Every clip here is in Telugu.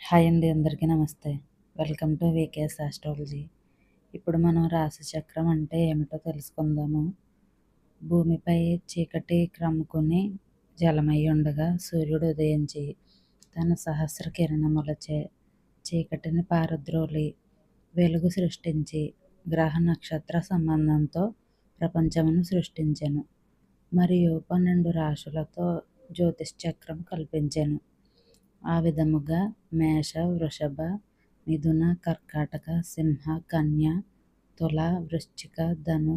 హాయ్ అండి, అందరికీ నమస్తే. Welcome to VKS astrology. ఇప్పుడు మనం రాశి చక్రం అంటే ఏమిటో తెలుసుకుందాము. భూమిపై చీకటి క్రమ్ముకుని జలమై ఉండగా సూర్యుడు ఉదయించి తన సహస్ర కిరణములచే చీకటిని పారద్రోలి వెలుగు సృష్టించి గ్రహ నక్షత్ర సంబంధంతో ప్రపంచమును సృష్టించెను. మరియు 12 రాశులతో జ్యోతిష్ చక్రం కల్పించెను. ఆ విధముగా మేష, వృషభ, మిథున, కర్కాటక, సింహ, కన్య, తుల, వృశ్చిక, ధను,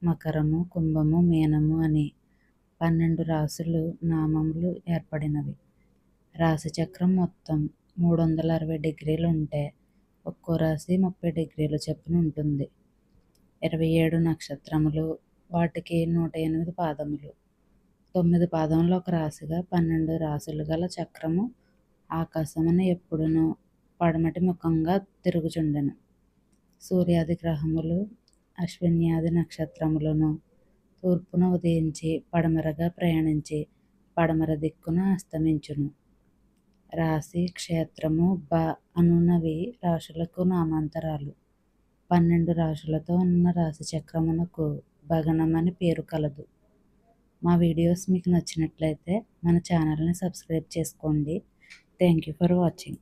మకరము, కుంభము, మీనము అని 12 రాశులు నామములు ఏర్పడినవి. రాశిచక్రం మొత్తం 360 డిగ్రీలు ఉంటే ఒక్కో రాశి 30 డిగ్రీలు చొప్పున ఉంటుంది. 27 నక్షత్రములు, వాటికి 108 పాదములు. 9 పాదములు ఒక రాశిగా 12 రాశులు గల చక్రము ఆకాశమున ఎప్పుడునూ పడమటి ముఖంగా తిరుగుచుండెను. సూర్యాది గ్రహములు అశ్విన్యాది నక్షత్రములను తూర్పున ఉదయించి పడమరగా ప్రయాణించి పడమర దిక్కున అస్తమించును. రాశి, క్షేత్రము, అనునవి రాశులకు నామాంతరాలు. 12 రాశులతో ఉన్న రాశి చక్రమునకు భగణమని పేరు కలదు. మా వీడియోస్ మీకు నచ్చినట్లయితే మన ఛానల్ని సబ్స్క్రైబ్ చేసుకోండి. Thank you for watching.